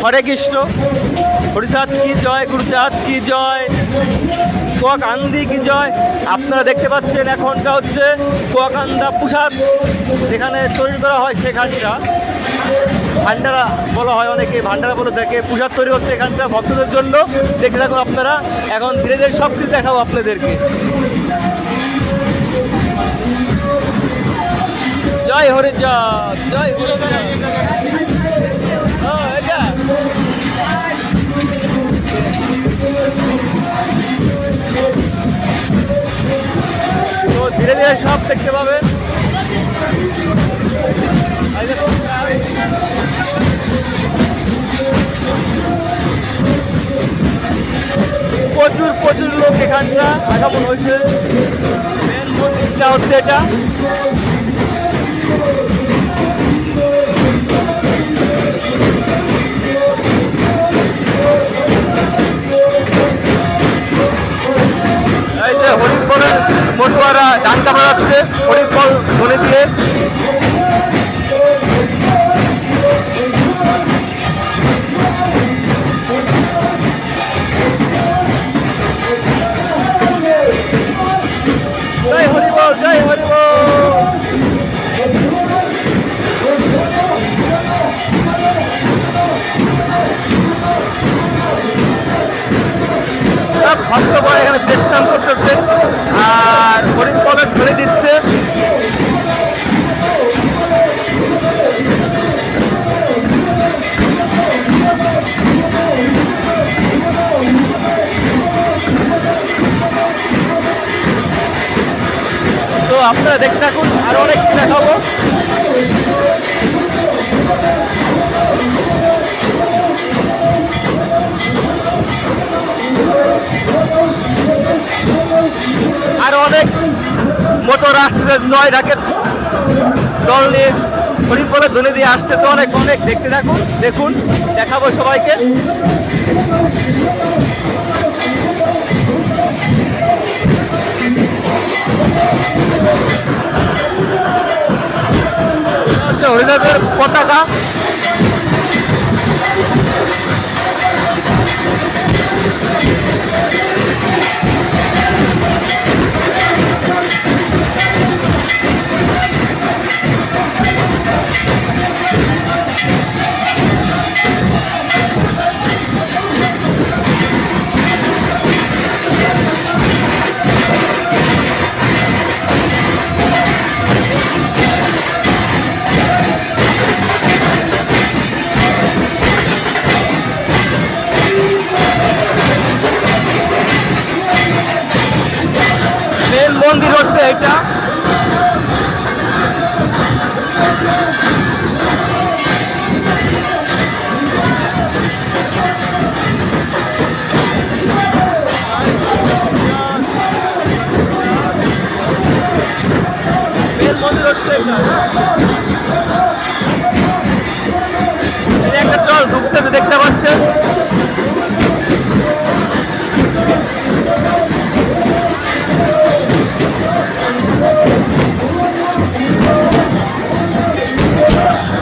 হরে কৃষ্ণ, হরিচাঁদ কি জয়, গুরুচাঁদ কি জয়, কুয়াকান্দি কি জয়। আপনারা দেখতে পাচ্ছেন এখনটা হচ্ছে কুয়াকান্দা প্রসাদ যেখানে তৈরি করা হয় সেখানটা ভান্ডারা বলা হয়, অনেকে ভান্ডারা বলে থাকে। প্রসাদ তৈরি হচ্ছে এখানটা ভক্তদের জন্য। দেখতে থাকুন আপনারা, এখন ধীরে ধীরে সব কিছু দেখাবো আপনাদেরকে। জয় হরিচাঁদ, জয় হরিচাঁদ। এটা তো ধীরে ধীরে সব দেখতে পাবেন। প্রচুর প্রচুর লোক এখানটা আগমন হয়েছে। মেন মন্দিরটা হচ্ছে এটা। এই যে হরিফলের মটুয়ারা ডান্ডা বাজাচ্ছে হরিফল ধরে দিয়ে। জয় হরিবল, জয় হরিবল। ভক্তগণ এখানে বিশ্রাম করতেছে আর হরিফলের ধরে দিচ্ছে। তো আপনারা দেখতে থাকুন, আরো অনেক কিছু দেখাবো। আরো অনেক মোটর রাষ্ট্রের জয় ঢাকের দল নিয়ে হরিফলের ধ্বনি দিয়ে আসতেছে। অনেক অনেক দেখতে থাকুন, দেখুন, দেখাবো সবাইকে। হরিদাসের পতাকা। মন্দির হচ্ছে এটা। মেন মন্দির হচ্ছে এটা। একটা জল ঢুকতেছে দেখতে পাচ্ছেন।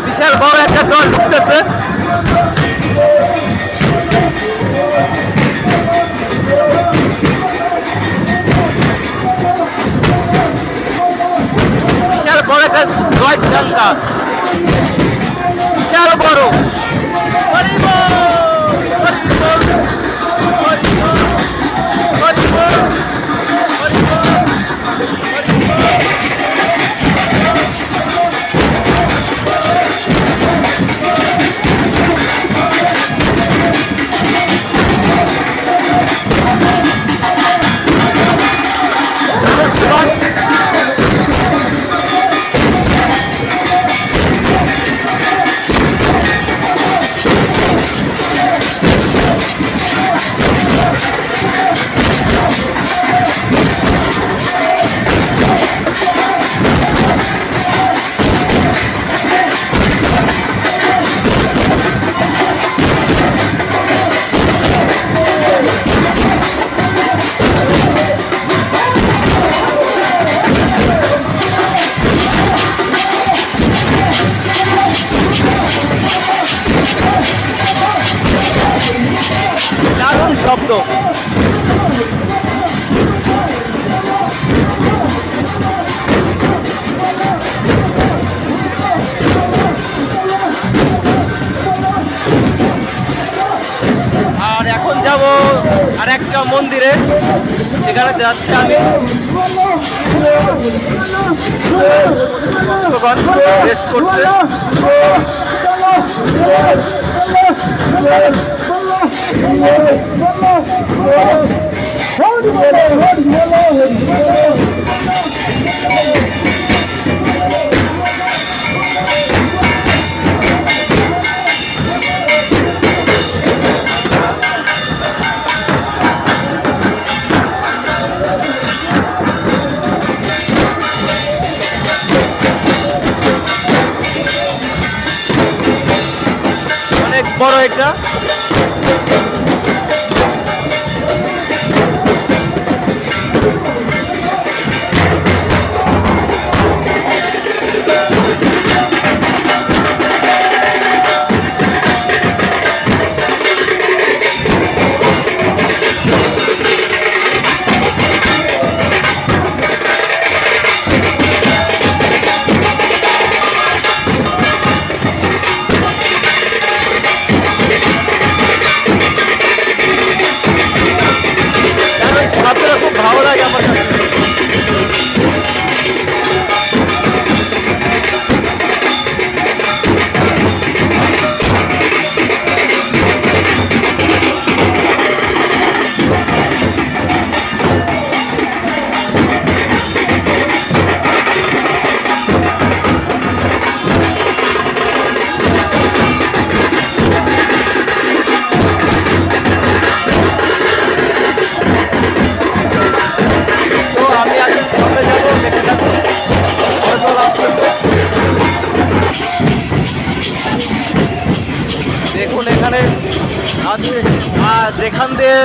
বিশাল বড় একটা জল ঢুকতেছে। বিশাল বড় একটা জয় ডাঙ্গা, বিশাল বড়। আর এখন যাব আর একটা মন্দিরে, সেখানে যাচ্ছি আমি। বেশ করছে। অনেক বড় এটা। আপনারা খুব ভালো লাগে আমার কাছে। তো আমি আজ সামনে যাবো, দেখে থাকবো। হরিতল আসতেছে। দেখুন এখানে আছে, আর যেখান দিয়ে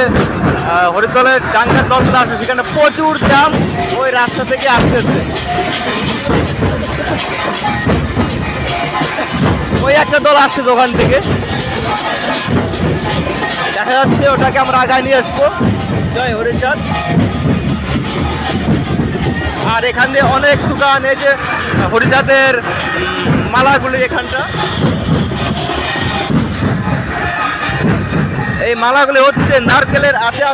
হরিতলের ডাঙ্গার দলটা আসে সেখানে প্রচুর জ্যাম, ওই রাস্তা থেকে আসতেছে। ওই একটা দল আসছে ওখান থেকে, দেখা যাচ্ছে ওটাকে আমরা আগায় নিয়ে আসবো। জয় হরিচাঁদ। আর এখান দিয়ে অনেক দোকান, এই যে হরিচাঁদের মালাগুলি এখানটা, এই মালাগুলি হচ্ছে নারকেলের আচার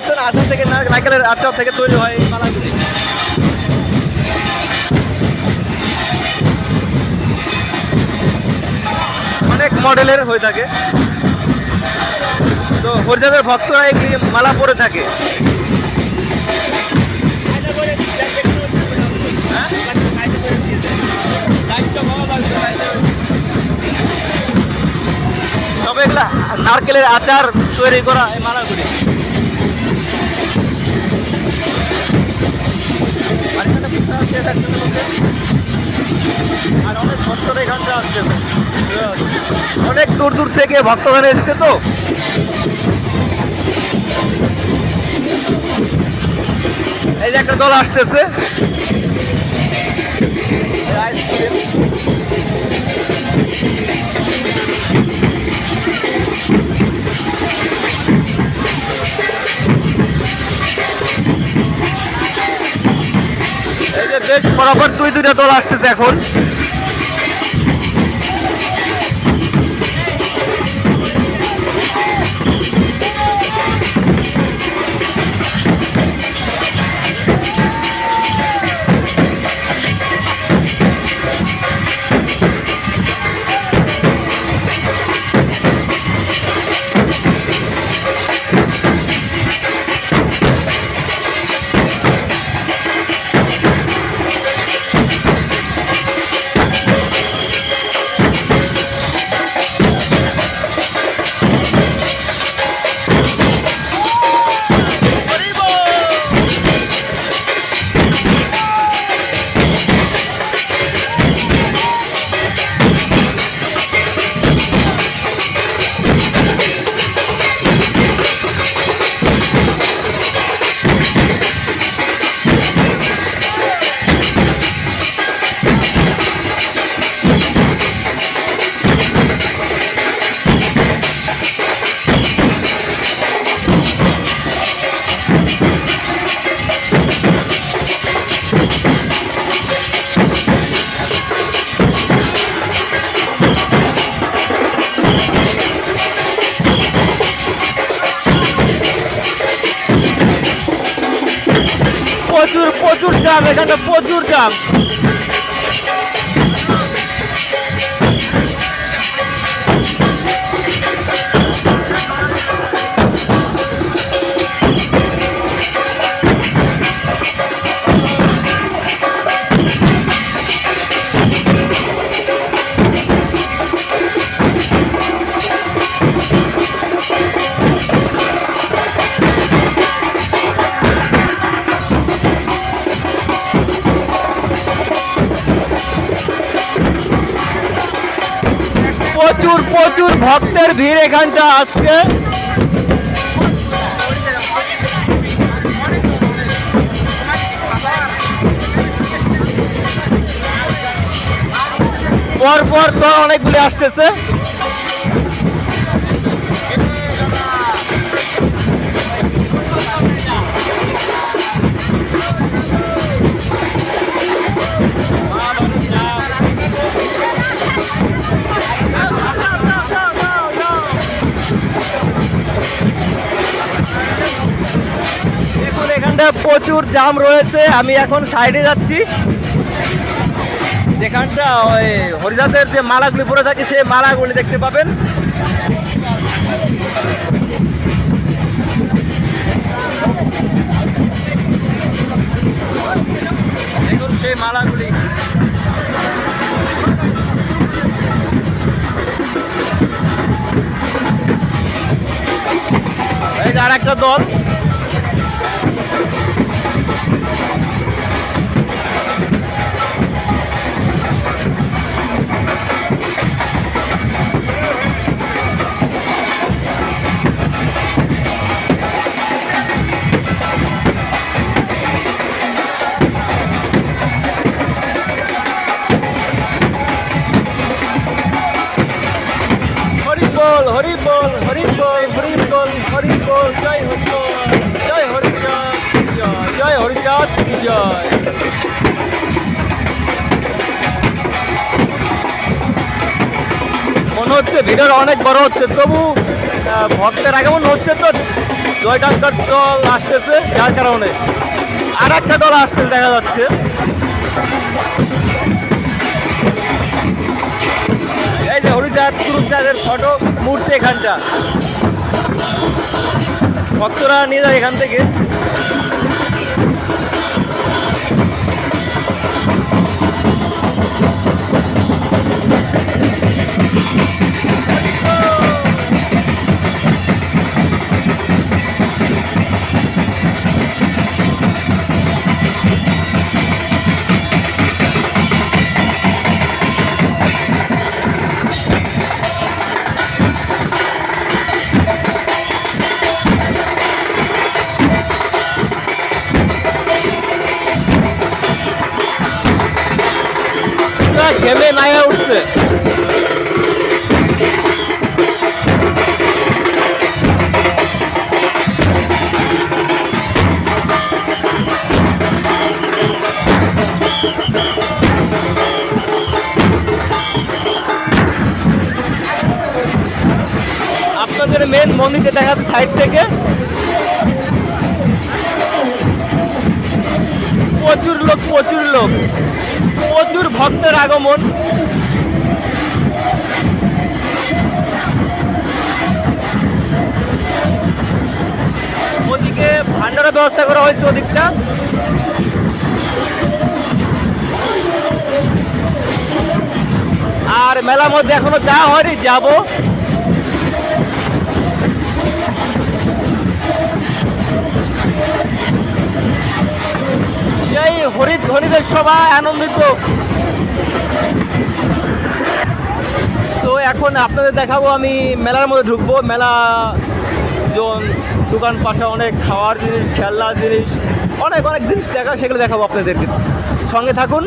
থেকে, নারকেলের আচার থেকে তৈরি হয় এই মালাগুলি। অনেক মডেলের হয়ে থাকে। তো হরিচাঁদের ভক্তরা এগুলি মালা পরে থাকে। তবে এগুলা নারকেলের আচার তৈরি করা এই মালাগুলি। আর অনেক ভক্তরা এখানটা আসছে, অনেক দূর দূর থেকে ভক্তগণ এসছে। তো এই যে একটা দল আসতেছে, এই যে বেশ বরাবর দুইটা দল আসতেছে এখন। প্রচুর প্রচুর জাম, এখানে প্রচুর জাম। প্রচুর প্রচুর ভক্তের ভিড় এখানটা আজকে। পরপর তো অনেকগুলি আসতেছে। দেখুন এখানটা প্রচুর জাম রয়েছে। আমি এখন সাইডে যাচ্ছি, যেখানটা ওই হরিদাসের যে মালাগুলি পড়ে থাকে সেই মালাগুলি দেখতে পাবেন। দেখুন সেই মালাগুলি। এই যে আর একটা দল। হরিবোল হরিবোল হরিবোল হরিবোল হরিবোল, জয় হরিবোল, জয় হরিচাঁদ জয়, জয় হরিচাঁদ জয়। মনে হচ্ছে ভিড়ের অনেক বড় হচ্ছে, তবু ভক্তের আগমন হচ্ছে তো জয়ডঙ্কার দল আসতেছে, যার কারণে আর একটা দল আসতেছে দেখা যাচ্ছে। এই যে হরিচাঁদ গুরুচাঁদের ফটো মূর্তি এখানটা, ভক্তরা নিয়ে যায় এখান থেকে। ঘেমে নায়া উঠছে। আপনাদের মেন মন্দিরটা দেখা যাচ্ছে সাইড থেকে। প্রচুর লোক প্রচুর লোক, প্রচুর ভক্তের আগমন। ওদিকে ভান্ডারের ব্যবস্থা করা হয়েছে ওদিকটা। আর মেলার মধ্যে এখনো যাওয়া হয়নি, যাবো। সেই হরিধ্বনিদের সবাই আনন্দিত। তো এখন আপনাদের দেখাবো, আমি মেলার মধ্যে ঢুকবো। মেলা দোকান পাশে অনেক খাওয়ার জিনিস, খেলনার জিনিস, অনেক অনেক জিনিস দেখা, সেগুলো দেখাবো আপনাদেরকে। সঙ্গে থাকুন।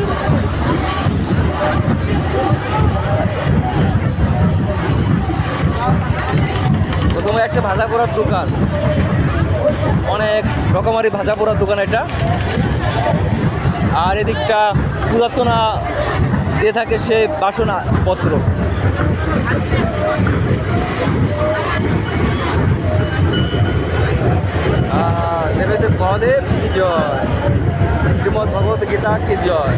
প্রথমে একটা ভাজা পোড়ার দোকান, অনেক রকমারি ভাজা পোড়ার দোকান এটা। আর এদিকটা পূজার্চনা দিয়ে থাকে সে বাসনাপত্র। মাতা কি জয়।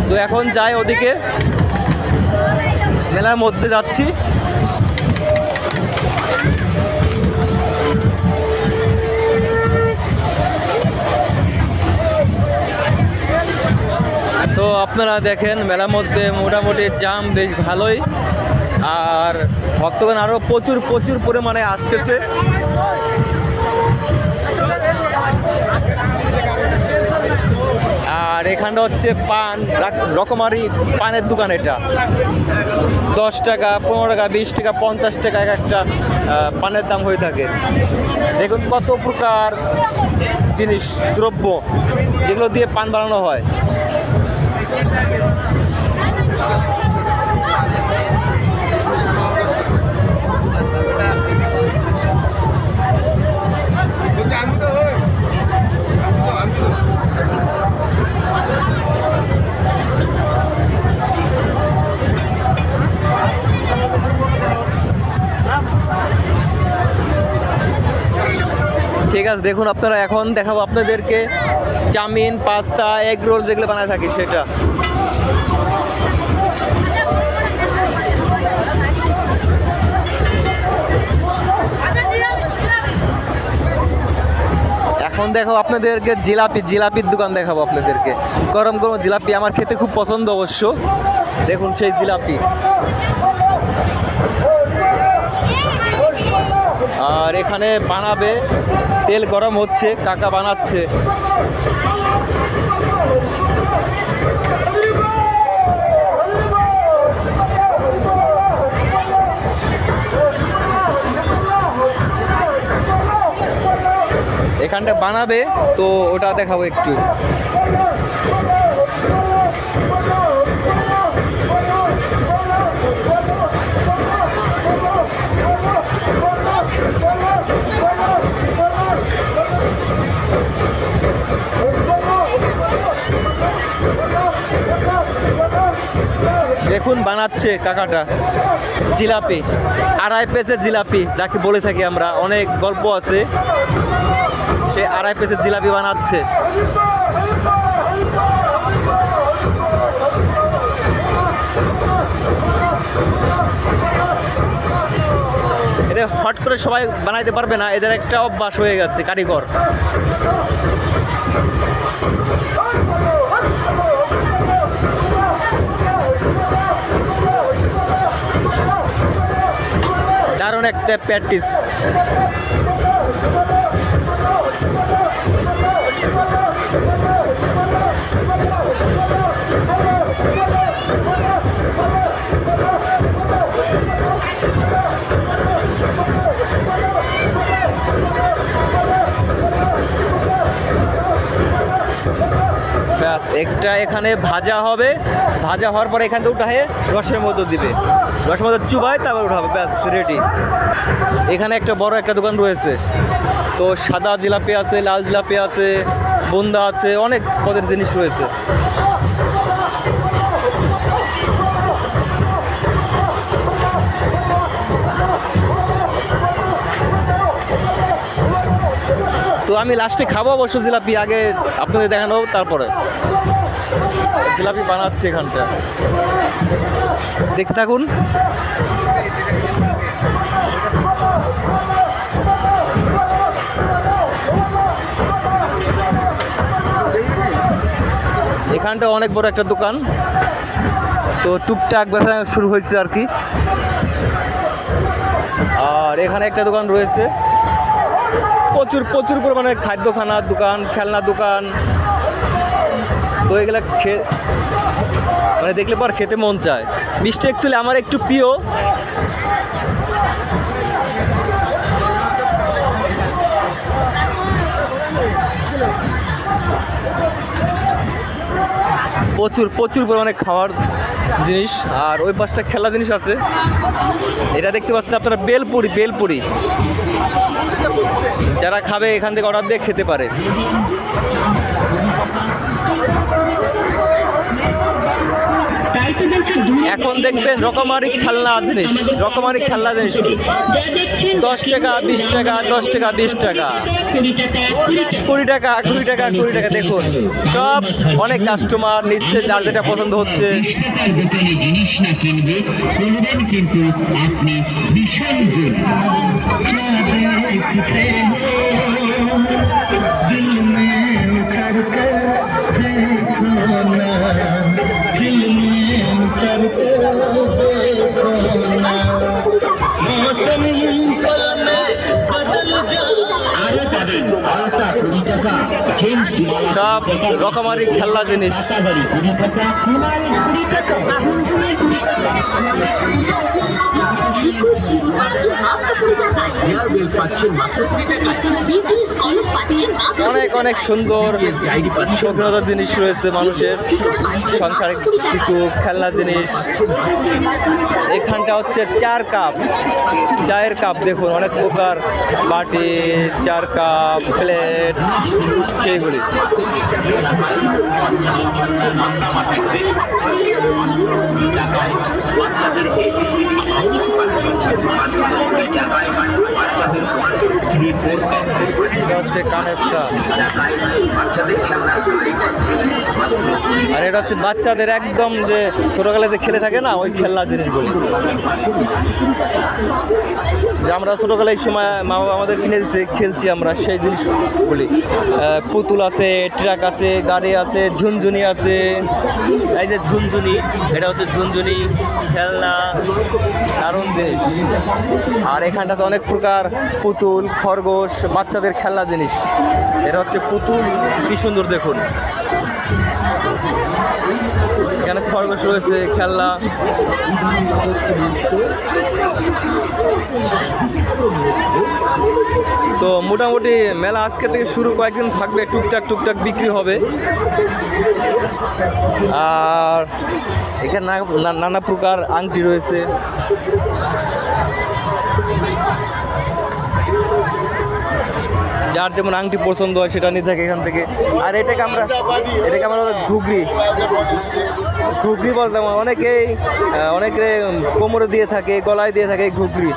তো এখন যাই ওদিকে, মেলার মধ্যে যাচ্ছি। তো আপনারা দেখেন মেলার মধ্যে মোটামুটি জাম বেশ ভালোই, আর ভক্তগণ আরও প্রচুর প্রচুর পরিমাণে আসতেছে। আর এখানটা হচ্ছে পান, রকমারি পানের দোকান। এটা 10 টাকা, 15 টাকা, 20 টাকা, 50 টাকা এক একটা পানের দাম হয়ে থাকে। দেখুন কত প্রকার জিনিস, দ্রব্য যেগুলো দিয়ে পান বানানো হয়। ঠিক আছে, দেখুন আপনারা, এখন দেখাবো আপনাদেরকে চাউমিন, পাস্তা, এগ রোল যেগুলো বানায় থাকি সেটা। এখন দেখো আপনাদেরকে জিলাপির দোকান দেখাবো আপনাদেরকে। গরম গরম জিলাপি আমার খেতে খুব পছন্দ অবশ্য। দেখুন সেই জিলাপি। আর এখানে বানাবে, তেল গরম হচ্ছে, কাকা বানাচ্ছে। এখানটা বানাবে, তো ওটা দেখাবো একটু। দেখুন বানাচ্ছে কাকাটা জিলাপি, 2.5 পেসের জিলাপি যাকে বলে থাকি আমরা। অনেক গল্প আছে, সে 2.5 পেসের জিলাপি বানাচ্ছে। এটা হট করে সবাই বানাইতে পারবে না, এদের একটা অভ্যাস হয়ে গেছে কারিগর। দারুণ একটা প্র্যাকটিস। ব্যাস, একটা এখানে ভাজা হবে, ভাজা হওয়ার পরে এখান থেকে উঠায়ে রসের মধ্যে দিবে, রসের মধ্যে চুবায় তারপর উঠাবে, ব্যাস রেডি। এখানে একটা বড় একটা দোকান রয়েছে, তো সাদা জিলাপি আছে, লাল জিলাপি আছে, বুন্দা আছে, অনেক পদের জিনিস রয়েছে। তো আমি লাস্টে খাবো অবশ্য জিলাপি, আগে আপনাদের দেখানো তারপরে। জিলাপি বানাচ্ছে এখানটা, দেখতে থাকুন। এখানটা অনেক বড় একটা দোকান, তো টুকটাক ব্যবসা শুরু হয়েছে আর কি। আর এখানে একটা দোকান রয়েছে, প্রচুর প্রচুর পরিমাণে খাদ্যখানার দোকান, খেলনা দোকান। তো এগুলা মানে দেখলে পর খেতে মন চায়। মিষ্টি অ্যাকচুয়ালি আমার একটু প্রিয়। প্রচুর প্রচুর পরিমাণে খাওয়ার জিনিস, আর ওই পাশটা খেলা জিনিস আছে। এটা দেখতে পাচ্ছেন আপনারা বেলপুরি। যারা খাবে এখান থেকে অর্ডার দিয়ে খেতে পারে। এখন দেখবেন রকমারি খেলনা জিনিস, রকমারি খেলনা জিনিস 10 টাকা 20 টাকা 10 টাকা 20 টাকা 20 টাকা 20 টাকা 20 টাকা। দেখুন সব অনেক কাস্টমার নিচ্ছে, যার যেটা পছন্দ হচ্ছে। জিনিস না কিনবে কোনদিন কিন্তু আপনি ভীষণ ভুল। दिल में उतर कर देखो ना, दिल में उतर कर देखो ना, मौसम पल में बदल जाए। সব রকমারি খেলনা জিনিস। অনেক অনেক সুন্দর শৌখিনতার জিনিস রয়েছে মানুষের, সাংসারিক কিছু খেলনা জিনিস। এখানটা হচ্ছে চায়ের কাপ। দেখুন অনেক প্রকার বাটি, চার কাপ, প্লেট, সেইগুলি। এটা হচ্ছে কানের তার, আর এটা হচ্ছে বাচ্চাদের একদম যে ছোটবেলায় যে খেলে থাকে না, ওই খেলনা জিনিসগুলি যে আমরা ছোটবেলায় এই সময় মা বাবা আমাদের কিনে দিচ্ছে, খেলছি আমরা সেই জিনিসগুলি। পুতুল আছে, ট্রাক আছে, গাড়ি আছে, ঝুনঝুনি আছে। এই যে ঝুনঝুনি, এটা হচ্ছে ঝুনঝুনি খেলনা, দারুণ জিনিস। আর এখানটাতে অনেক প্রকার পুতুল, খরগোশ, বাচ্চাদের খেলনা জিনিস। এটা হচ্ছে পুতুল, কি সুন্দর দেখুন। এখানে খরগোশ রয়েছে, খেলনা। তো মোটামুটি মেলা আজকে থেকে শুরু, কয়েকদিন থাকবে, টুকটাক বিক্রি হবে। আর এখানে নানা প্রকার আংটি রয়েছে। যার যেমন আংটি পছন্দ হয় সেটা নিয়ে থাকে এখান থেকে। আর এটাকে আমরা ঘুগরি বলতাম। অনেকে কোমরে দিয়ে থাকে, গলায় দিয়ে থাকে ঘুগরি।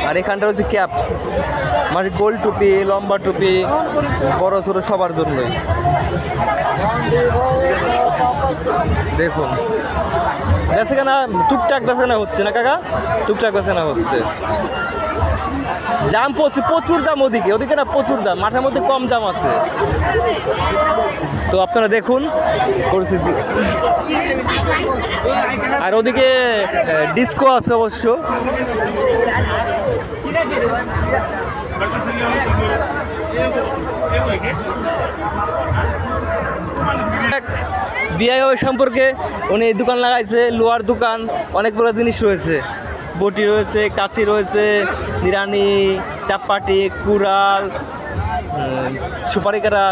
আর এখানটা হচ্ছে ক্যাপ, মানে গোল টুপি, লম্বা টুপি, বড় ছোট সবার জন্যই। দেখুন বেচাকেনা টুকটাক বেচাকেনা হচ্ছে না কাকা, টুকটাক বেচাকেনা হচ্ছে। জাম প্রচুর জাম, ওদিকে না প্রচুর জাম, মাঠের মধ্যে কম জাম আছে। তো আপনারা দেখুন পরিস্থিতি। আর ওদিকে ডিস্কো আছে অবশ্য। বিয়ে সম্পর্কে উনি দোকান লাগাইছে, লোহার দোকান, অনেক বড় জিনিস রয়েছে। বটি রয়েছে, কাঁচি রয়েছে, নিরানি, চাপাটি, কুড়াল, সুপারি কাটা,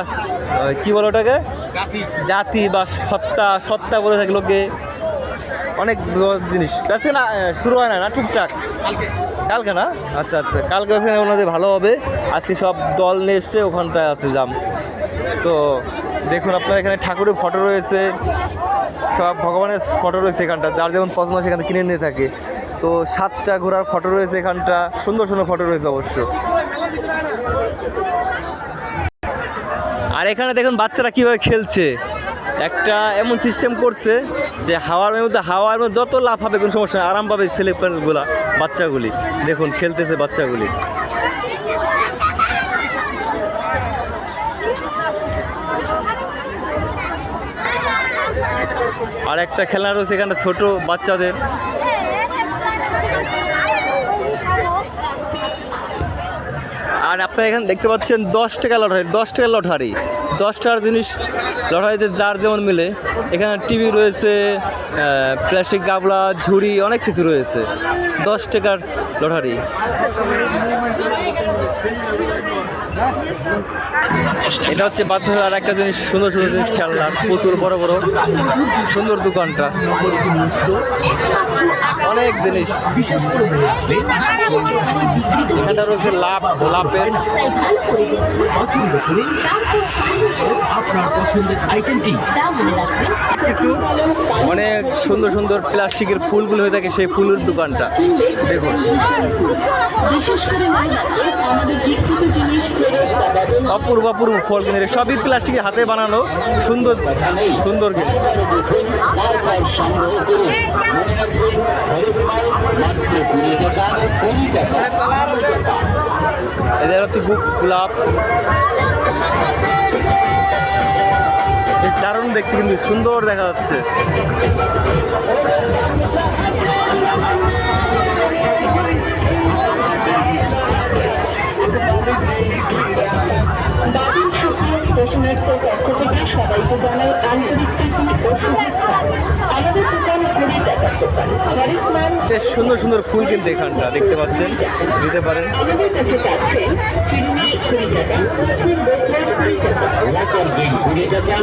কী বলো ওটাকে, জাতি বা সত্তা বলে থাকে লোকে। অনেক জিনিস কাছে না, শুরু হয় না টুকটাক। কালকে না, আচ্ছা কালকে ওনাদের ভালো হবে। আজকে সব দল নিয়ে এসছে, ওখানটায় আছে জাম। তো দেখুন আপনার এখানে ঠাকুরের ফটো রয়েছে, সব ভগবানের ফটো রয়েছে এখানটা, যার যেমন পছন্দ সেখান থেকে কিনে নিয়ে থাকে। তো 7টা ঘোড়ার ফটো রয়েছে এখানটা, সুন্দর ফটো রয়েছে অবশ্য। আর এখানে দেখুন বাচ্চারা কীভাবে খেলছে। একটা এমন সিস্টেম করছে যে হাওয়ার মধ্যে যত লাভ হবে কোনো সমস্যা নেই, আরাম পাবে ছেলেগুলা, বাচ্চাগুলি। দেখুন খেলতেছে বাচ্চাগুলি। আর একটা খেলনা রয়েছে এখানে ছোট বাচ্চাদের। আর আপনারা এখানে দেখতে পাচ্ছেন 10 টাকা লটারি, 10 টাকার লটারি, 10 টাকার জিনিস লটারিতে যার যেমন মিলে। এখানে টিভি রয়েছে, প্লাস্টিক গাবলা, ঝুড়ি, অনেক কিছু রয়েছে। 10 টাকার লটারি। এটা হচ্ছে বাচ্চাদের আর একটা জিনিস, সুন্দর সুন্দর জিনিস খেলনার পুতুল, বড় বড় সুন্দর দোকানটা, অনেক জিনিস। এখানটা রয়েছে লাভের পছন্দ করে আপনার পছন্দের আইটেমটি কিছু অনেক সুন্দর সুন্দর প্লাস্টিকের ফুলগুলো হয়ে থাকে, সেই ফুলের দোকানটা দেখুন। অপূর্ব অপূর্ব ফল কিনে, সবই প্লাস্টিকের হাতে বানানো, সুন্দর সুন্দর কিনে। এদের হচ্ছে গোলাপ, বেশ দারুণ দেখতে, কিন্তু সুন্দর দেখা যাচ্ছে। সবাইকে জানাই আন্তরিক প্রীতি ও শুভেচ্ছা। আমাদের দোকান ঘড়ি টাকার দোকান। বেশ সুন্দর সুন্দর ফুল কিন্তু এখানটা দেখতে পাচ্ছেন, দিতে পারেন। আমাদের কাছে পাচ্ছেন চিরুনি 20 টাকা, ফুল বোতল 20 টাকা।